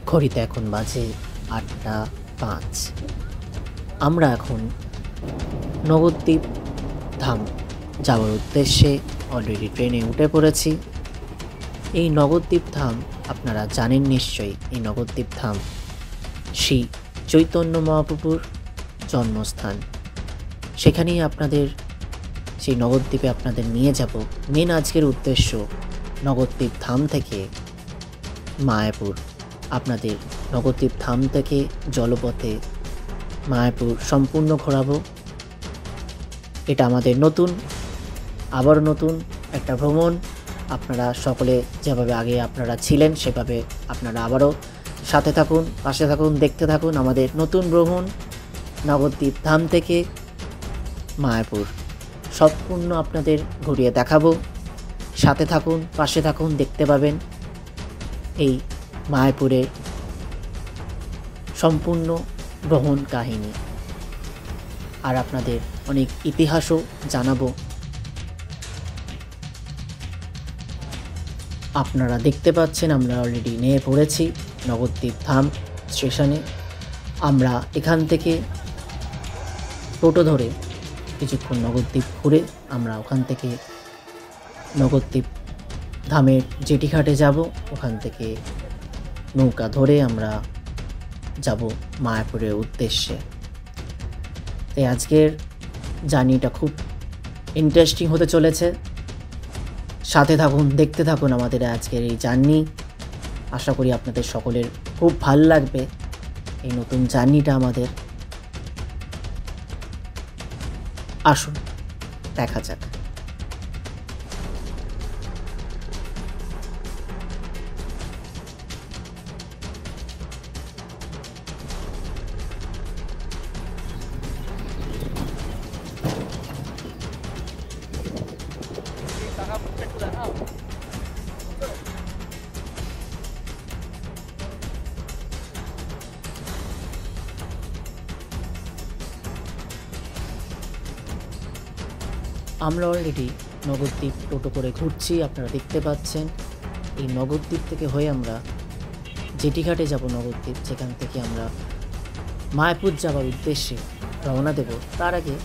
ঘড়িতে এখন বাজে 8টা 5। আমরা এখন নবদ্বীপ ধাম যাওয়ার উদ্দেশ্যে অলরেডি ট্রেনে উঠে পড়েছি। এই নবদ্বীপ ধাম আপনারা জানেন নিশ্চয়ই, এই নবদ্বীপ ধাম শ্রী চৈতন্য মহাপ্রভুর জন্মস্থান। সেখানেই আপনাদের সেই নবদ্বীপে আপনাদের নিয়ে যাব। মেন আজকের উদ্দেশ্য নবদ্বীপ ধাম থেকে মায়াপুর। আপনাদের নবদ্বীপ ধাম থেকে জলপথে মায়াপুর সম্পূর্ণ ঘোরাবো। এটা আমাদের আবারও নতুন একটা ভ্রমণ। আপনারা সকলে যেভাবে আগে আপনারা ছিলেন সেভাবে আপনারা আবারও সাথে থাকুন, পাশে থাকুন, দেখতে থাকুন আমাদের নতুন ভ্রমণ নবদ্বীপ ধাম থেকে মায়াপুর। সম্পূর্ণ আপনাদের ঘুরিয়ে দেখাবো। সাথে থাকুন, পাশে থাকুন, দেখতে পাবেন এই মায়াপুরের সম্পূর্ণ ভ্রমণ কাহিনী। আর আপনাদের অনেক ইতিহাসও জানাবো। আপনারা দেখতে পাচ্ছেন আমরা অলরেডি নেমে পড়েছি নবদ্বীপ ধাম স্টেশনে। আমরা এখান থেকে টোটো ধরে কিছুক্ষণ নবদ্বীপ ঘুরে আমরা ওখান থেকে নবদ্বীপ ধামের জেটিঘাটে যাব। ওখান থেকে নৌকা ধরে আমরা যাব মায়াপুরের উদ্দেশ্যে। তাই আজকের জার্নিটা খুব ইন্টারেস্টিং হতে চলেছে। সাথে থাকুন, দেখতে থাকুন আমাদের আজকের এই জার্নি। আশা করি আপনাদের সকলের খুব ভালো লাগবে এই নতুন জার্নিটা আমাদের। আসুন দেখা যাক। আমরা অলরেডি নবদ্বীপ টোটো করে ঘুরছি, আপনারা দেখতে পাচ্ছেন। এই নবদ্বীপ থেকে হয়ে আমরা জেটিঘাটে যাব নবদ্বীপ, যেখান থেকে আমরা মায়াপুর যাওয়ার উদ্দেশ্যে রওনা দেব। তার আগে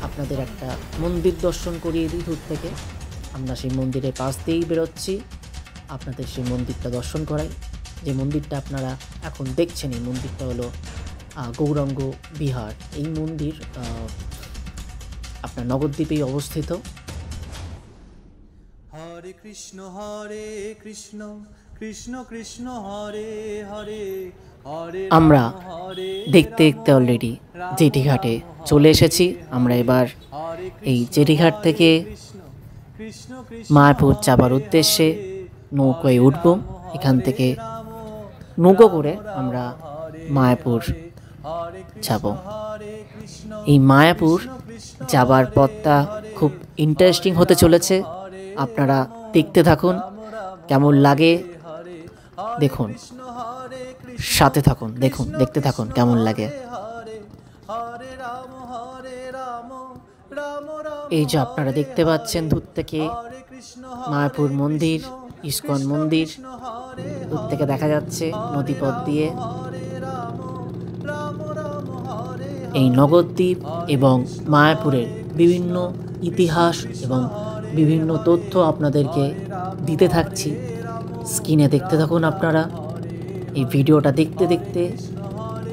আপনাদের একটা মন্দির দর্শন করিয়ে দিই। দূর থেকে আমরা সেই মন্দিরের পাশ দিয়েই বেরোচ্ছি, আপনাদের সেই মন্দিরটা দর্শন করাই। যে মন্দিরটা আপনারা এখন দেখছেন, এই মন্দিরটা হলো গৌরাঙ্গ বিহার। এই মন্দির আপনার নবদ্বীপেই অবস্থিত। হরে কৃষ্ণ কৃষ্ণ কৃষ্ণ হরে হরে হরে আমরা দেখতে দেখতে অলরেডি জেটিঘাটে চলে এসেছি। আমরা এবার এই জেটিঘাট থেকে মায়াপুর যাবার উদ্দেশ্যে নৌকায় উঠব। এখান থেকে নৌকো করে আমরা মায়াপুর যাব। এই মায়াপুর যাবার পথটা খুব ইন্টারেস্টিং হতে চলেছে। আপনারা দেখতে থাকুন, কেমন লাগে দেখুন, সাথে থাকুন, দেখতে থাকুন কেমন লাগে। এই যে আপনারা দেখতে পাচ্ছেন দূর থেকে মায়াপুর মন্দির, ইস্কন মন্দির দূর থেকে দেখা যাচ্ছে নদীপথ দিয়ে। এই নবদ্বীপ এবং মায়াপুরের বিভিন্ন ইতিহাস এবং বিভিন্ন তথ্য আপনাদেরকে দিতে থাকছি। স্ক্রিনে দেখতে থাকুন আপনারা। এই ভিডিওটা দেখতে দেখতে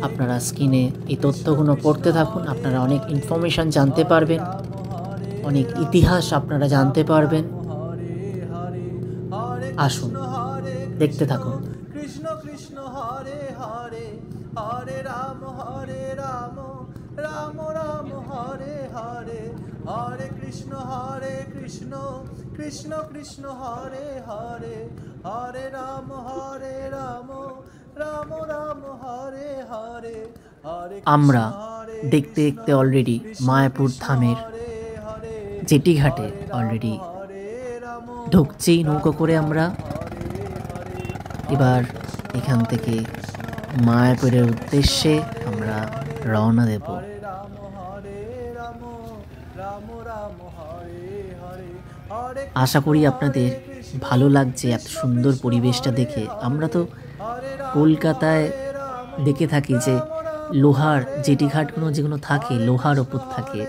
আপনারা স্ক্রিনে এই তথ্যগুলো পড়তে থাকুন। আপনারা অনেক ইনফরমেশান জানতে পারবেন, অনেক ইতিহাস আপনারা জানতে পারবেন। আসুন দেখতে থাকুন। কৃষ্ণ কৃষ্ণ হরে হরে হরে রাম রাম রাম হরে হরে হরে কৃষ্ণ কৃষ্ণ কৃষ্ণ হরে হরে হরে রাম রাম রাম হরে হরে হরে। আমরা দেখতে দেখতে অলরেডি মায়াপুর ধামের জেটিঘাটে অলরেডি ঢুকছি নৌকো করে। আমরা এবার এখান থেকে মায়াপুরের উদ্দেশ্যে আমরা রওনা দেব। আশা করি আপনাদের ভালো লাগছে এত সুন্দর পরিবেশটা দেখে। আমরা তো কলকাতায় দেখে থাকি যে লোহার জেটিঘাটগুলো যেগুলো থাকে লোহার ওপর থাকে,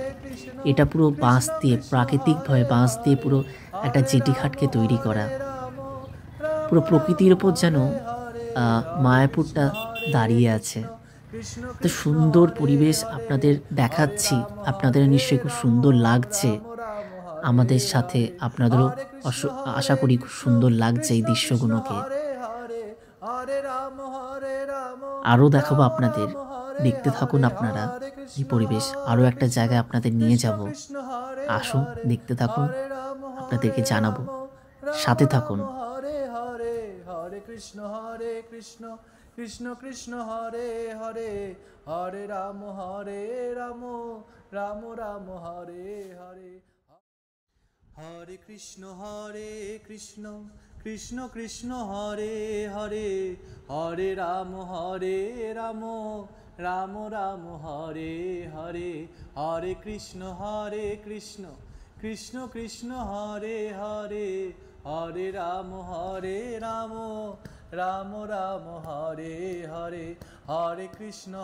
এটা পুরো বাঁশ দিয়ে প্রাকৃতিকভাবে বাঁশ দিয়ে পুরো একটা জেটিঘাটকে তৈরি করা। পুরো প্রকৃতির ওপর যেন মায়াপুরটা দাঁড়িয়ে আছে। তো সুন্দর পরিবেশ আপনাদের দেখাচ্ছি, আপনাদের নিশ্চয়ই খুব সুন্দর লাগছে। আমাদের সাথে আপনাদেরও আশা করি খুব সুন্দর লাগছে এই দৃশ্যগুলোকে। আরও দেখাবো আপনাদের, দেখতে থাকুন আপনারা এই পরিবেশ। আরও একটা জায়গায় আপনাদের নিয়ে যাব, আসুন দেখতে থাকুন, আপনাদেরকে জানাবো, সাথে থাকুন। হরে হরে হরে কৃষ্ণ কৃষ্ণ কৃষ্ণ হরে হরে হরে রাম রাম রাম হরে হরে হরে কৃষ্ণ কৃষ্ণ কৃষ্ণ হরে হরে হরে রাম রাম রাম হরে হরে হরে কৃষ্ণ কৃষ্ণ কৃষ্ণ হরে হরে হরে রাম রাম রাম হরে হরে হরে কৃষ্ণ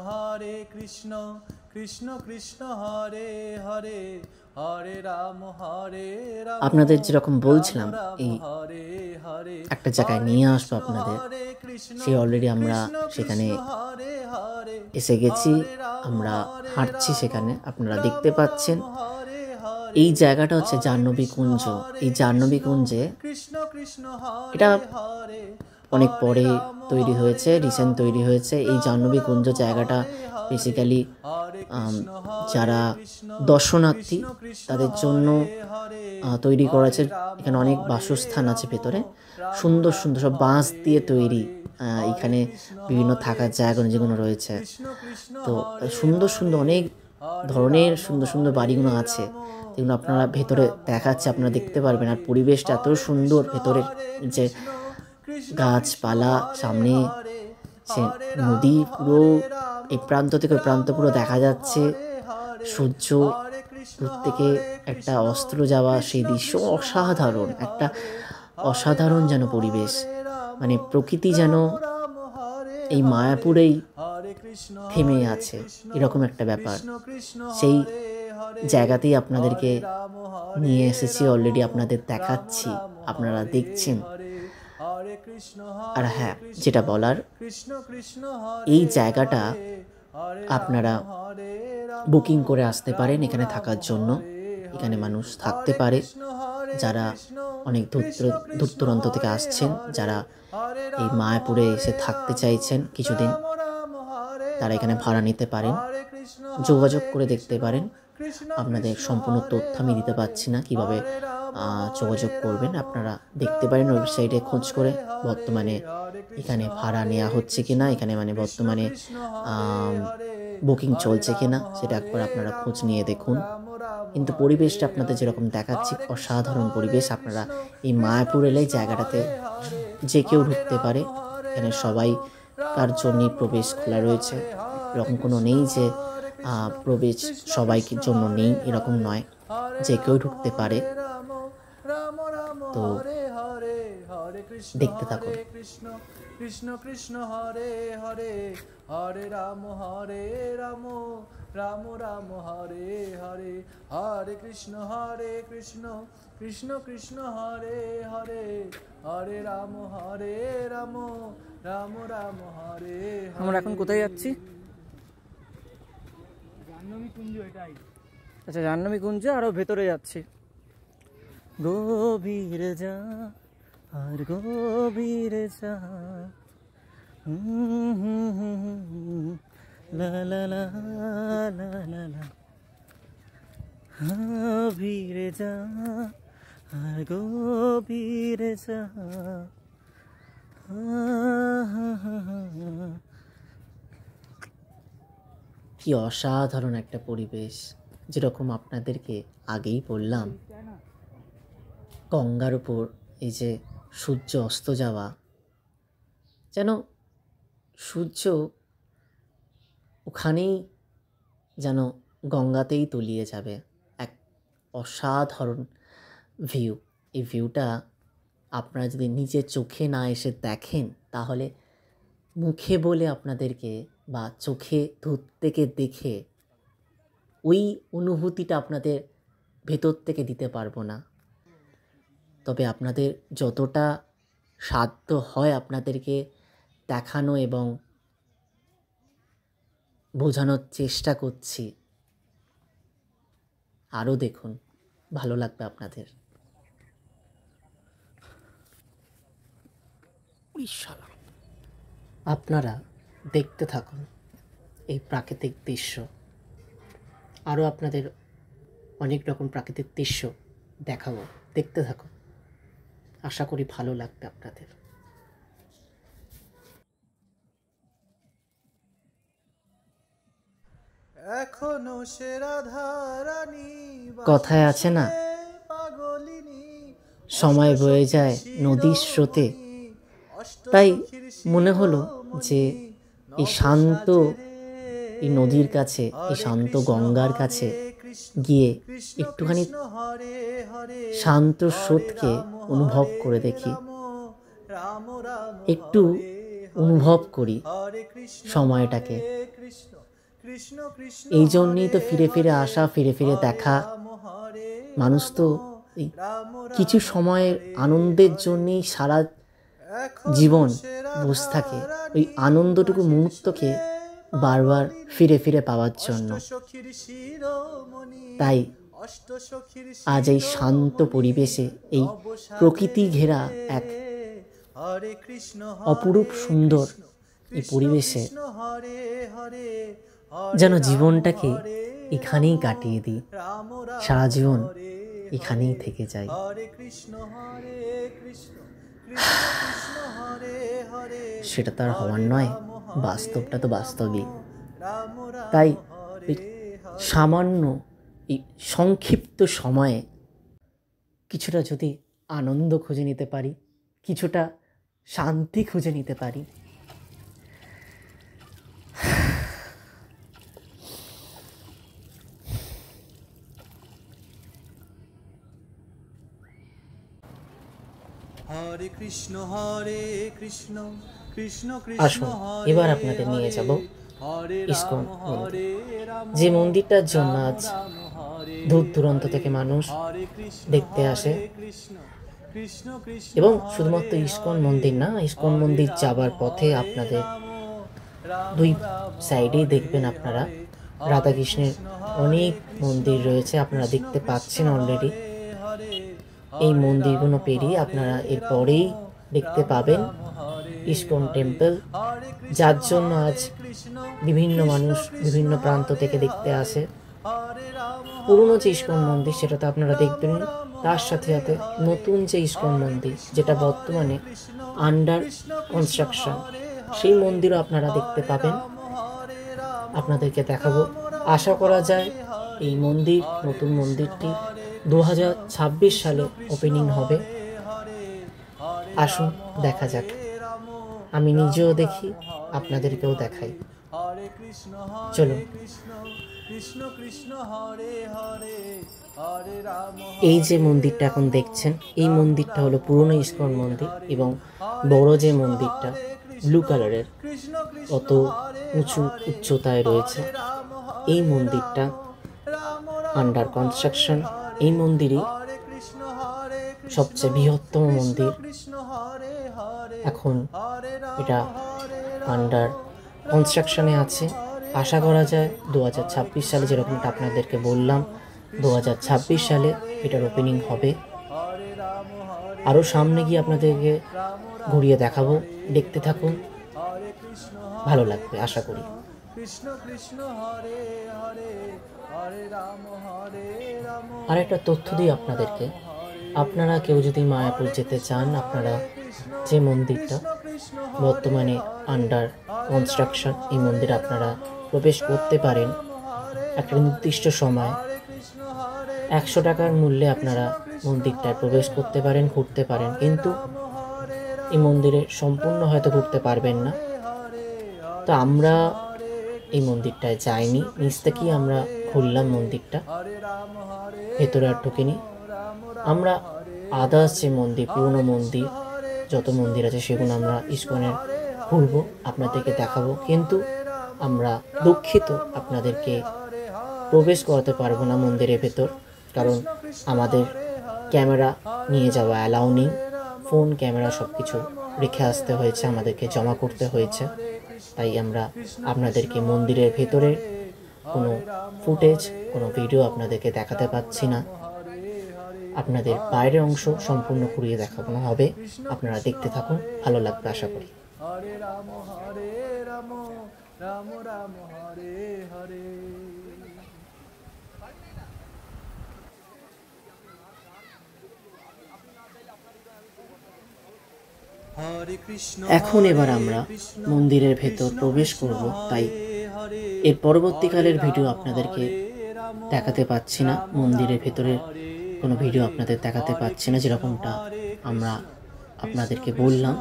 কৃষ্ণ কৃষ্ণ হরে হরে হরে রাম আপনাদের যেরকম বলছিলাম এই একটা জায়গায় নিয়ে আসবো আপনাদের, সেই অলরেডি আমরা সেখানে এসে গেছি, আমরা হাঁটছি সেখানে, আপনারা দেখতে পাচ্ছেন। এই জায়গাটা হচ্ছে জাহ্নবী কুঞ্জ। এই জাহ্নবী কুঞ্জে এটা অনেক পরে তৈরি হয়েছে, রিসেন্ট তৈরি হয়েছে। এই জাহ্নবী কুঞ্জ জায়গাটা বেসিক্যালি যারা দর্শনার্থী তাদের জন্য তৈরি করেছে। এখানে অনেক বাসস্থান আছে ভেতরে, সুন্দর সুন্দর সব বাঁশ দিয়ে তৈরি। এখানে বিভিন্ন থাকার জায়গা যেগুলো রয়েছে, তো সুন্দর সুন্দর অনেক ধরনের সুন্দর সুন্দর বাড়িগুলো আছে, যেগুলো আপনারা ভেতরে দেখাচ্ছে, আপনারা দেখতে পারবেন। আর পরিবেশটা এত সুন্দর, ভেতরের যে গাছপালা, সামনে সে নদী, পুরো এই প্রান্ত থেকে ওই প্রান্ত পুরো দেখা যাচ্ছে। সূর্য দূর থেকে একটা অস্ত্র যাওয়া, সেই দৃশ্য অসাধারণ, একটা অসাধারণ যেন পরিবেশ, মানে প্রকৃতি যেন এই মায়াপুরেই থেমে আছে, এরকম একটা ব্যাপার। সেই জায়গাতেই আপনাদেরকে নিয়ে এসেছি, অলরেডি আপনাদের দেখাচ্ছি, আপনারা দেখছেন। আর হ্যাঁ, যেটা বলার, এই জায়গাটা আপনারা বুকিং করে আসতে পারেন এখানে থাকার জন্য। এখানে মানুষ থাকতে পারে যারা অনেক দূর দূরান্ত থেকে আসছেন, যারা এই মায়াপুরে এসে থাকতে চাইছেন কিছুদিন, তারা এখানে ভাড়া নিতে পারেন, যোগাযোগ করে দেখতে পারেন। আপনাদের সম্পূর্ণ তথ্য আমি দিতে পারছি না, কিভাবে যোগাযোগ করবেন। আপনারা দেখতে পারেন ওয়েবসাইটে খোঁজ করে বর্তমানে এখানে ভাড়া নেওয়া হচ্ছে কিনা, এখানে মানে বর্তমানে বুকিং চলছে কিনা, সেটা একবার আপনারা খোঁজ নিয়ে দেখুন। কিন্তু পরিবেশটা আপনাদের যেরকম দেখাচ্ছি, অসাধারণ পরিবেশ। আপনারা এই মায়াপুর এলে জায়গাটাতে যে কেউ ঢুকতে পারে, এখানে সবাই কার জন্যই প্রবেশ খোলা রয়েছে, এরকম কোনো নেই যে প্রবেশ সবাইকে জন্য নেই, এরকম নয়, যে কেউ ঢুকতে পারে। তো দেখতে থাকুন। কৃষ্ণ হরে হরে হরে রাম রাম রাম হরে হরে হরে কৃষ্ণ কৃষ্ণ হরে হরে হরে রাম রাম রাম হরে। আমরা এখন কোথায় যাচ্ছি? জাহ্নবী কুঞ্জ, এটাই। আচ্ছা, জাহ্নবী কুঞ্জে আরো ভেতরে যাচ্ছি। গভীরে যা আর গভীরে যা, লা লা লা লা লা লা, গভীরে যা আর গভীরে যা। কি অসাধারণ একটা পরিবেশ, যেরকম আপনাদেরকে আগেই বললাম। গঙ্গার উপর এই যে সূর্য অস্ত যাওয়া, যেন সূর্য ওখানেই যেন গঙ্গাতেই তলিয়ে যাবে। এক অসাধারণ ভিউ। এই ভিউটা আপনারা যদি নিজের চোখে না এসে দেখেন, তাহলে মুখে বলে আপনাদেরকে বা চোখে দূর থেকে দেখে ওই অনুভূতিটা আপনাদের ভেতর থেকে দিতে পারবো না। তবে আপনাদের যতটা সাধ্য হয় আপনাদেরকে দেখানো এবং বোঝানোর চেষ্টা করছি। আরও দেখুন, ভালো লাগবে আপনাদের। আপনারা দেখতে থাকুন এই প্রাকৃতিক দৃশ্য। আরও আপনাদের অনেক রকম প্রাকৃতিক দৃশ্য দেখাবো, দেখতে থাকুন। আশা করি ভালো লাগবে আপনাদের। এখনো সে রাধারানী কথায় আছে না, পাগলিনী সময় বয়ে যায় নদীর স্রোতে। তাই মনে হলো যে এই শান্ত এই নদীর কাছে, এই শান্ত গঙ্গার কাছে গিয়ে একটুখানি শান্ত স্রোতকে অনুভব করে দেখি, একটু অনুভব করি সময়টাকে। এই জন্যই তো ফিরে ফিরে আসা, ফিরে ফিরে দেখা। মানুষ তো এই কিছু সময়ের আনন্দের জন্যই সারা জীবন বসে থাকে, ওই আনন্দটুকু মুহূর্তকে বারবার ফিরে ফিরে পাওয়ার জন্য। তাই আজ এই শান্ত পরিবেশে, এই প্রকৃতি ঘেরা এক অপরূপ সুন্দর এই পরিবেশে যেন জীবনটাকে এখানেই কাটিয়ে দিই, সারা জীবন এখানেই থেকে যাই। সেটা তার হওয়ার নয়, বাস্তবটা তো বাস্তবই। তাই সামান্য এই সংক্ষিপ্ত সময়ে কিছুটা যদি আনন্দ খুঁজে নিতে পারি, কিছুটা শান্তি খুঁজে নিতে পারি, হরে কৃষ্ণ হরে কৃষ্ণ কৃষ্ণ আসুন কৃষ্ণ এবার আপনাদের নিয়ে যাব হরে ইসকন রাম মন্দির, হরে রাম যে মন্দিরটার জন্য আজ হরে দূর দূরান্ত থেকে মানুষ হরে কৃষ্ণ দেখতে আসে। কৃষ্ণ কৃষ্ণ কৃষ্ণ এবং শুধুমাত্র ইসকন মন্দির না, ইসকন মন্দির যাবার পথে আপনাদের দুই সাইডেই দেখবেন আপনারা রাধাকৃষ্ণের অনেক মন্দির রয়েছে, আপনারা দেখতে পাচ্ছেন অলরেডি। এই মন্দিরগুলো পেরিয়ে আপনারা এরপরেই দেখতে পাবেন ইসকন টেম্পল, যার জন্য আজ বিভিন্ন মানুষ বিভিন্ন প্রান্ত থেকে দেখতে আসে। পুরনো যে ইসকন মন্দির সেটা তো আপনারা দেখবেন, তার সাথে সাথে নতুন যে ইসকন মন্দির যেটা বর্তমানে আন্ডার কনস্ট্রাকশন, সেই মন্দিরও আপনারা দেখতে পাবেন। আপনাদেরকে দেখাবো। আশা করা যায় এই মন্দির, নতুন মন্দিরটি 2026 সালে ওপেনিং হবে। আসুন দেখা যাক, আমি নিজেও দেখি, আপনাদেরকেও দেখাই। চলুন। এই যে মন্দিরটা এখন দেখছেন, এই মন্দিরটা হলো পুরনো ইসকন মন্দির, এবং বড় যে মন্দিরটা ব্লু কালারের অত উচ্চতায় রয়েছে, এই মন্দিরটা আন্ডার কনস্ট্রাকশন। এই মন্দিরই সবচেয়ে বৃহত্তম মন্দির। এখন এটা আন্ডার কনস্ট্রাকশনে আছে। আশা করা যায় 2026 সালে, যেরকমটা আপনাদেরকে বললাম, 2026 সালে এটার ওপেনিং হবে। আরও সামনে গিয়ে আপনাদেরকে ঘুরিয়ে দেখাবো, দেখতে থাকুন, ভালো লাগবে আশা করি। আর একটা তথ্য দিই আপনাদেরকে, আপনারা কেউ যদি মায়াপুর যেতে চান, আপনারা যে মন্দিরটা বর্তমানে আন্ডার কনস্ট্রাকশন, এই মন্দিরে আপনারা প্রবেশ করতে পারেন একটা নির্দিষ্ট সময়। 100 টাকার মূল্যে আপনারা মন্দিরটায় প্রবেশ করতে পারেন, ঘুরতে পারেন, কিন্তু এই মন্দিরে সম্পূর্ণ হয়তো ঘুরতে পারবেন না। তো আমরা এই মন্দিরটায় যাইনি, নিচ থেকেই আমরা ঘুরলাম মন্দিরটা, ভেতরে আর ঢুকিনি। আমরা আদার্স যে মন্দির, পুরনো মন্দির যত মন্দির আছে সেগুলো আমরা ইসকনের ঘুরবো, আপনাদেরকে দেখাবো, কিন্তু আমরা দুঃখিত আপনাদেরকে প্রবেশ করাতে পারবো না মন্দিরের ভেতর, কারণ আমাদের ক্যামেরা নিয়ে যাওয়া অ্যালাউ নেই। ফোন ক্যামেরা সব কিছু রেখে আসতে হয়েছে, আমাদেরকে জমা করতে হয়েছে। তাই আমরা আপনাদেরকে মন্দিরের ভেতরে কোনো ফুটেজ, কোনো ভিডিও আপনাদেরকে দেখাতে পাচ্ছি না। আপনাদের বাইরের অংশ সম্পূর্ণ ঘুরিয়ে দেখানো হবে, আপনারা দেখতে থাকুন, ভালো লাগবে আশা করি। হরে রাম রাম রাম হরে হরে। এখন এবার আমরা মন্দিরের ভেতর প্রবেশ করব, তাই এর পরবর্তীকালের ভিডিও আপনাদেরকে দেখাতে পাচ্ছি না। মন্দিরের ভেতরের কোনো ভিডিও আপনাদের দেখাতে পাচ্ছি না, যেরকমটা আমরা আপনাদেরকে বললাম।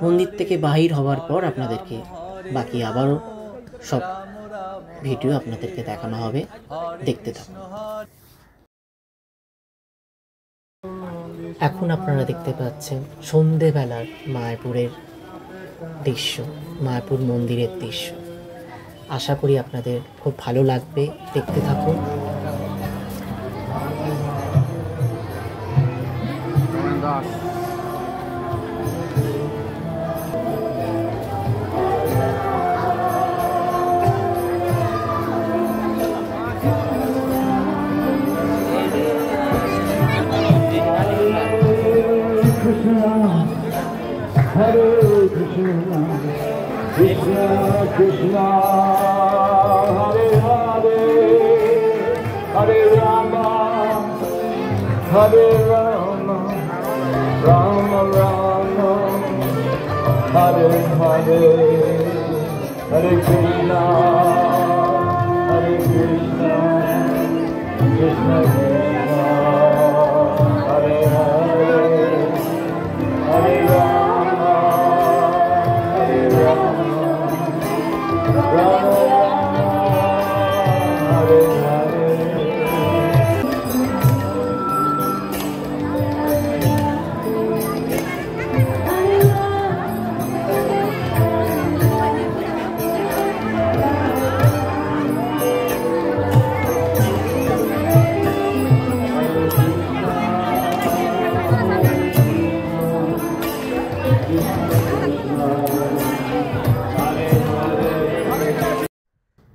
মন্দির থেকে বাহির হওয়ার পর আপনাদেরকে বাকি আবারও সব ভিডিও আপনাদেরকে দেখানো হবে, দেখতে থাকুন। এখন আপনারা দেখতে পাচ্ছেন সন্ধেবেলার মায়াপুরের দৃশ্য, মায়াপুর মন্দিরের দৃশ্য। আশা করি আপনাদের খুব ভালো লাগবে, দেখতে থাকুন। Hare Krishna, Krishna Krishna, Hare Hare, Hare Rama, Hare Rama, Rama Rama, Hare Hare, Hare Krishna, Hare Krishna, Krishna Krishna, Hare Hare, Hare Rama, Hare Rama, Rama Rama, Hare Hare.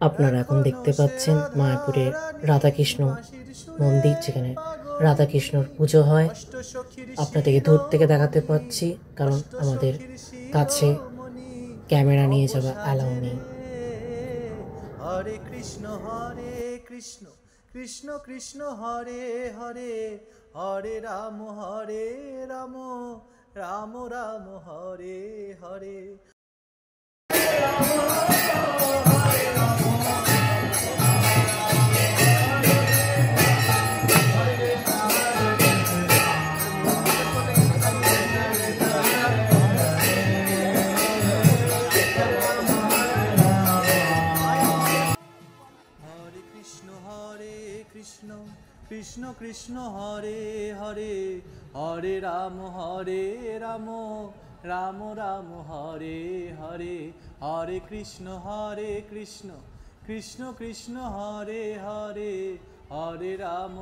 আপনারা এখন দেখতে পাচ্ছেন মায়াপুরের রাধাকৃষ্ণ মন্দির, যেখানে রাধাকৃষ্ণর পুজো হয়। আপনাদেরকে দূর থেকে দেখাতে পাচ্ছি, কারণ আমাদের কাছে ক্যামেরা নিয়ে যাওয়া অ্যালাউ নেই। হরে কৃষ্ণ কৃষ্ণ কৃষ্ণ হরে হরে, হরে রাম রাম রাম হরে হরে। কৃষ্ণ কৃষ্ণ হরে হরে, হরে রাম রাম রাম হরে হরে। হরে কৃষ্ণ কৃষ্ণ কৃষ্ণ হরে হরে, হরে রাম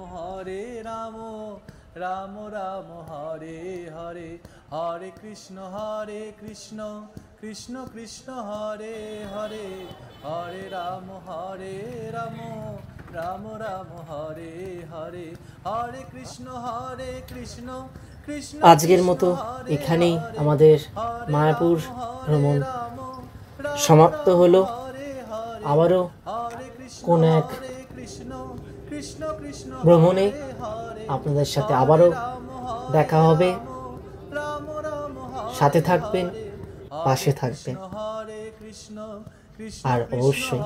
রাম রাম হরে হরে। হরে কৃষ্ণ কৃষ্ণ কৃষ্ণ হরে হরে, হরে রাম রাম রাম হরে হরে। হরে কৃষ্ণ কৃষ্ণ। আজকের মতো এখানেই আমাদের মায়াপুর ভ্রমণ সমাপ্ত হলো। আবারও কোন এক ভ্রমণে আপনাদের সাথে আবারও দেখা হবে। সাথে থাকবেন, পাশে থাকবেন, আর অবশ্যই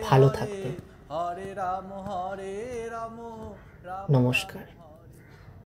ভালো থাকবেন। হরে রাম নমস্কার।